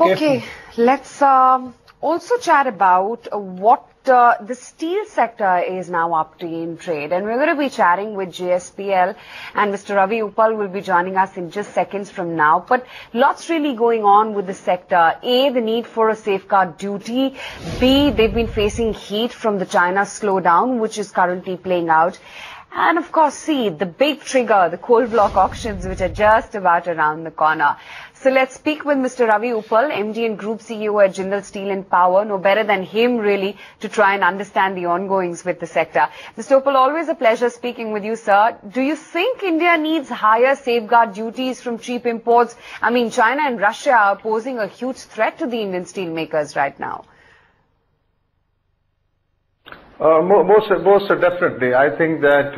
Okay, let's also chat about what the steel sector is now up to in trade. And we're going to be chatting with JSPL, and Mr. Ravi Uppal will be joining us in just seconds from now. But lots really going on with the sector. A, the need for a safeguard duty. B, they've been facing heat from the China slowdown, which is currently playing out. And of course, C, the big trigger, the coal block auctions, which are just about around the corner. So let's speak with Mr. Ravi Uppal, MD and Group CEO at Jindal Steel and Power. No better than him, really, to try and understand the ongoings with the sector. Mr. Uppal, always a pleasure speaking with you, sir. Do you think India needs higher safeguard duties from cheap imports? I mean, China and Russia are posing a huge threat to the Indian steel makers right now. Most definitely. I think that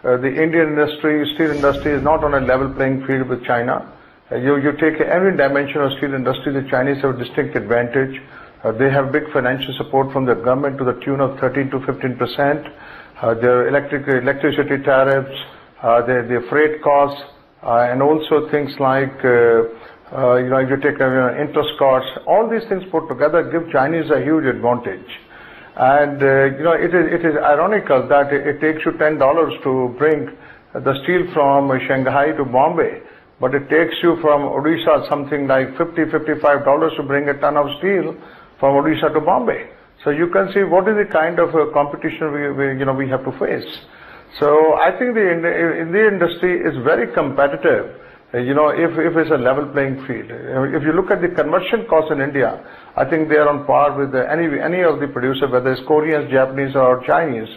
the Indian steel industry is not on a level playing field with China. You take every dimension of steel industry, the Chinese have a distinct advantage. They have big financial support from the government to the tune of 13 to 15%. Their electricity tariffs, their freight costs, and also things like, if you take interest costs, all these things put together give Chinese a huge advantage. And, it is ironical that it takes you $10 to bring the steel from Shanghai to Bombay, but it takes you from Odisha something like $55 to bring a ton of steel from Odisha to Bombay. So you can see what is the kind of competition we have to face. So I think the Indian industry is very competitive. If it's a level playing field. If you look at the conversion costs in India, I think they are on par with any of the producers, whether it's Koreans, Japanese or Chinese.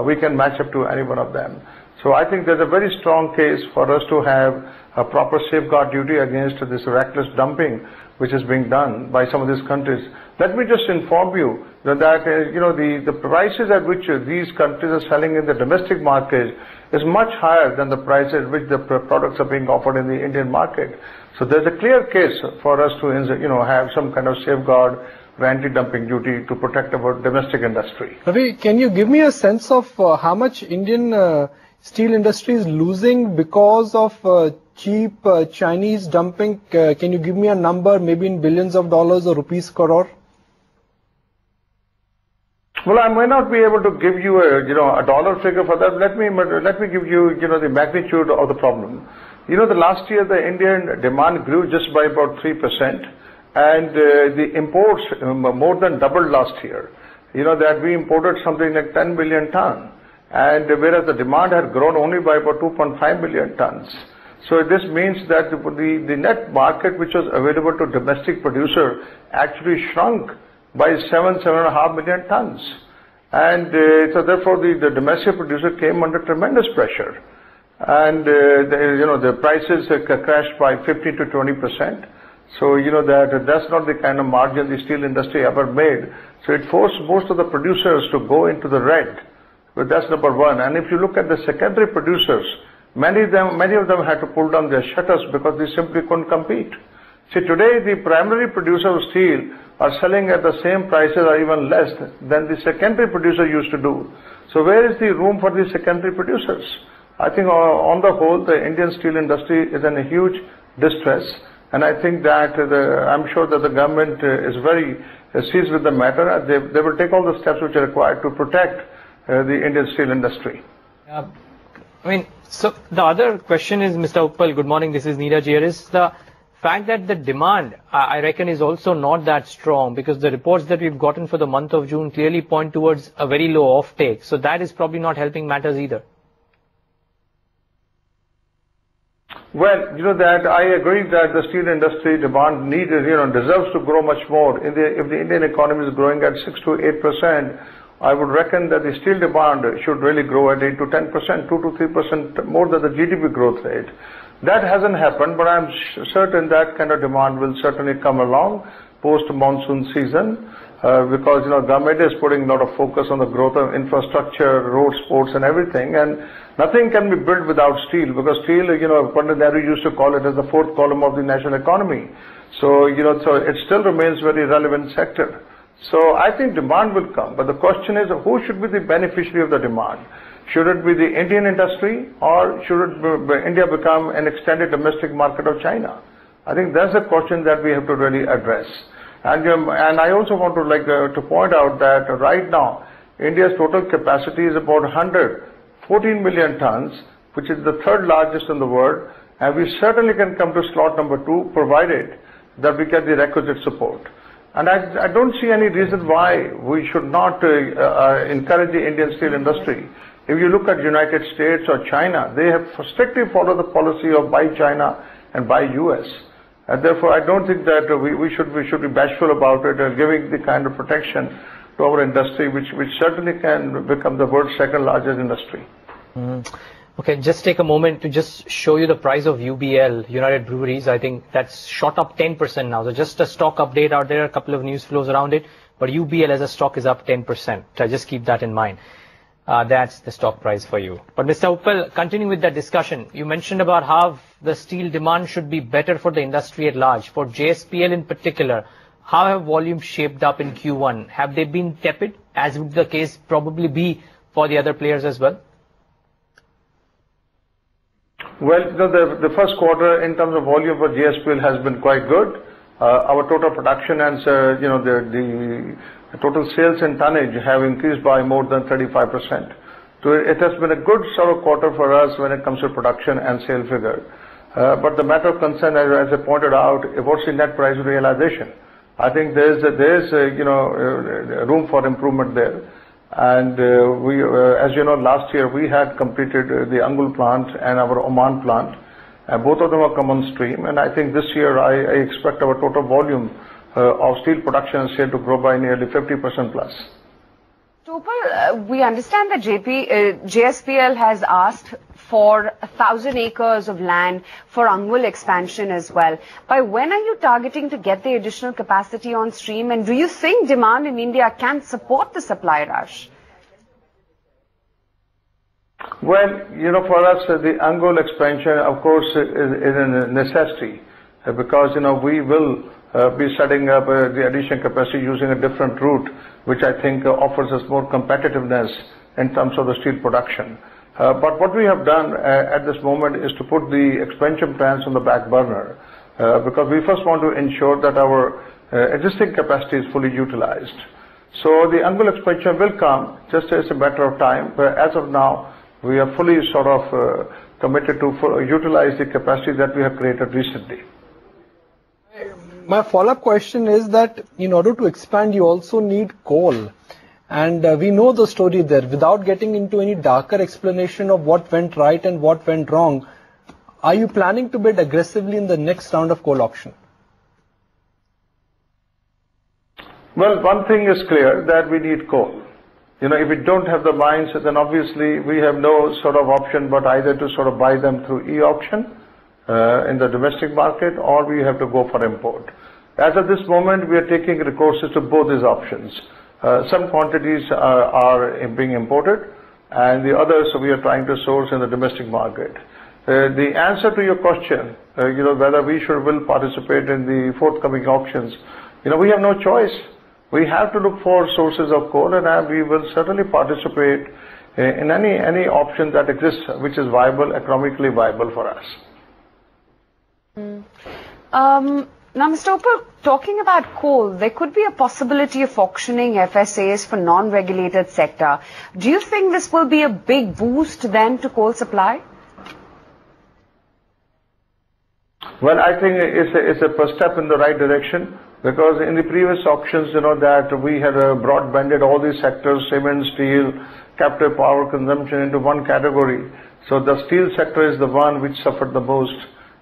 We can match up to any one of them. So I think there's a very strong case for us to have a proper safeguard duty against this reckless dumping which is being done by some of these countries. Let me just inform you that the prices at which these countries are selling in the domestic market is much higher than the price at which the products are being offered in the Indian market. So there's a clear case for us to have some kind of safeguard or anti-dumping duty to protect our domestic industry. Ravi, can you give me a sense of how much Indian steel industry is losing because of cheap Chinese dumping? Can you give me a number, maybe in billions of dollars or rupees crore? Well, I may not be able to give you a dollar figure for that. Let me give you the magnitude of the problem. The last year the Indian demand grew just by about 3%, and the imports more than doubled last year. That we imported something like 10 billion tons, and whereas the demand had grown only by about 2.5 million tons. So this means that the net market which was available to domestic producer actually shrunk by 7.5 million tons. And so therefore the domestic producer came under tremendous pressure. And the prices crashed by 15 to 20%. So that's not the kind of margin the steel industry ever made. So it forced most of the producers to go into the red. But that's number one. And if you look at the secondary producers, many of them had to pull down their shutters because they simply couldn't compete. See, today the primary producer of steel are selling at the same prices or even less than the secondary producer used to do. So where is the room for the secondary producers? I think on the whole, the Indian steel industry is in a huge distress, and I think that I'm sure that the government is very seized with the matter. They will take all the steps which are required to protect the Indian steel industry. So the other question is, Mr. Uppal, good morning, this is Neeraj here, is the fact that the demand, I reckon, is also not that strong, because the reports that we've gotten for the month of June clearly point towards a very low offtake. So that is probably not helping matters either. Well, that I agree that the steel industry demand deserves to grow much more. If the Indian economy is growing at 6 to 8%, I would reckon that the steel demand should really grow at 8 to 10%, 2 to 3% more than the GDP growth rate. That hasn't happened, but I'm certain that kind of demand will certainly come along post-monsoon season, because government is putting a lot of focus on the growth of infrastructure, road, sports and everything, and nothing can be built without steel, because steel, Pandit Nehru used to call it as the fourth column of the national economy. So, so it still remains a very relevant sector. So I think demand will come, but the question is, who should be the beneficiary of the demand? Should it be the Indian industry, or should India become an extended domestic market of China? I think that's a question that we have to really address. And I also want to point out that right now, India's total capacity is about 114 million tons, which is the third largest in the world, and we certainly can come to slot number 2, provided that we get the requisite support. And I don't see any reason why we should not encourage the Indian steel industry. If you look at United States or China, they have strictly followed the policy of buy China and buy US. And therefore, I don't think that we should be bashful about it and giving the kind of protection to our industry, which certainly can become the world's second largest industry. Okay, just take a moment to just show you the price of UBL, United Breweries. I think that's shot up 10% now. So just a stock update out there, a couple of news flows around it. But UBL as a stock is up 10%. So just keep that in mind. That's the stock price for you. But Mr. Uppal, continuing with that discussion, you mentioned about how the steel demand should be better for the industry at large. For JSPL in particular, how have volumes shaped up in Q1? Have they been tepid, as would the case probably be for the other players as well? Well, the first quarter in terms of volume for JSPL has been quite good. Our total production and the total sales and tonnage have increased by more than 35%. So it has been a good sort of quarter for us when it comes to production and sale figure. But the matter of concern, as I pointed out, what's the net price realization? I think there's room for improvement there. And we, as you know, last year we had completed the Angul plant and our Oman plant. Both of them have come on stream, and I think this year I expect our total volume of steel production and sale to grow by nearly 50% plus. Uppal, we understand that JSPL has asked for 1,000 acres of land for Angul expansion as well. By when are you targeting to get the additional capacity on stream, and do you think demand in India can support the supply rush? Well, for us, the Angul expansion, of course, is a necessity because, we will be setting up the additional capacity using a different route, which I think offers us more competitiveness in terms of the steel production. But what we have done at this moment is to put the expansion plans on the back burner because we first want to ensure that our existing capacity is fully utilized. So the Angul expansion will come, just as a matter of time, but as of now, we are fully sort of committed to utilize the capacity that we have created recently. My follow-up question is that in order to expand, you also need coal. And we know the story there. Without getting into any darker explanation of what went right and what went wrong, are you planning to bid aggressively in the next round of coal auction? Well, one thing is clear, that we need coal. If we don't have the mines, then obviously we have no sort of option but either to sort of buy them through e-auction in the domestic market, or we have to go for import. As of this moment, we are taking recourses to both these options. Some quantities are being imported, and the others we are trying to source in the domestic market. The answer to your question, whether we will participate in the forthcoming auctions, we have no choice. We have to look for sources of coal, and we will certainly participate in any option that exists, which is viable, economically viable for us. Now, Mr. Uppal, talking about coal, there could be a possibility of auctioning FSAs for non-regulated sector. Do you think this will be a big boost then to coal supply? Well, I think it's a first step in the right direction, because in the previous auctions, that we had broad-banded all these sectors, cement, steel, captive power consumption into one category. So the steel sector is the one which suffered the most.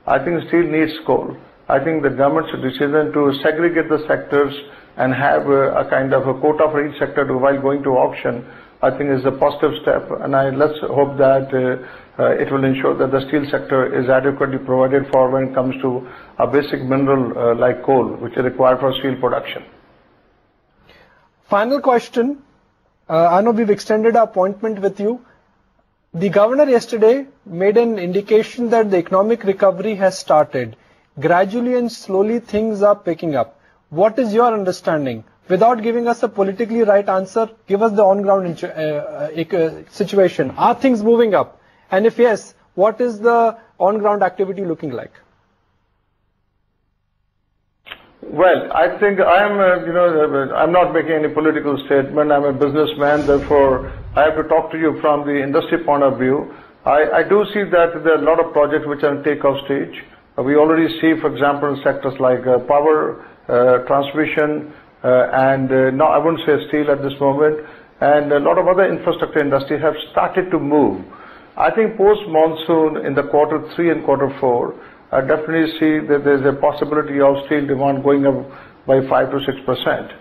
I think steel needs coal. I think the government's decision to segregate the sectors and have a kind of a quota for each sector while going to auction, I think is a positive step. And let's hope that it will ensure that the steel sector is adequately provided for when it comes to a basic mineral like coal, which is required for steel production. Final question. I know we've extended our appointment with you. The governor yesterday made an indication that the economic recovery has started. Gradually and slowly things are picking up. What is your understanding? Without giving us a politically right answer, give us the on-ground situation. Are things moving up? And if yes, what is the on-ground activity looking like? Well, I think I'm not making any political statement. I'm a businessman, therefore I have to talk to you from the industry point of view. I do see that there are a lot of projects which are in takeoff stage. We already see, for example, in sectors like power, transmission, and no, I wouldn't say steel at this moment, and a lot of other infrastructure industry have started to move. I think post-monsoon in the quarter 3 and quarter 4, I definitely see that there's a possibility of steel demand going up by 5 to 6%.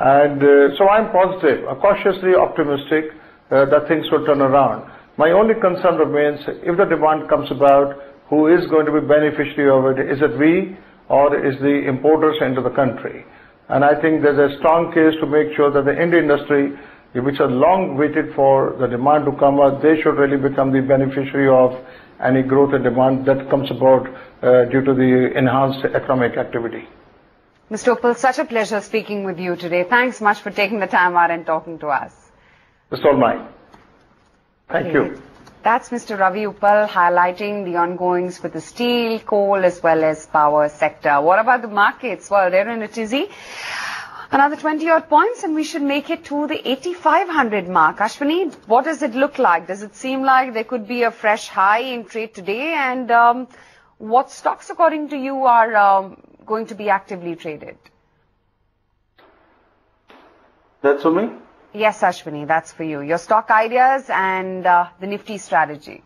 And so I'm positive, cautiously optimistic that things will turn around. My only concern remains, if the demand comes about, who is going to be beneficiary of it? Is it we or is the importers into the country? And I think there's a strong case to make sure that the Indian industry, which has long waited for the demand to come out, they should really become the beneficiary of any growth in demand that comes about due to the enhanced economic activity. Mr. Uppal, such a pleasure speaking with you today. Thanks much for taking the time out and talking to us. It's all mine. Thank you. That's Mr. Ravi Uppal highlighting the ongoings with the steel, coal as well as power sector. What about the markets? Well, they're in a tizzy. Another 20-odd points and we should make it to the 8,500 mark. Ashwini, what does it look like? Does it seem like there could be a fresh high in trade today? And what stocks, according to you, are going to be actively traded? That's for me? Yes, Ashwini, that's for you. Your stock ideas and the Nifty strategy.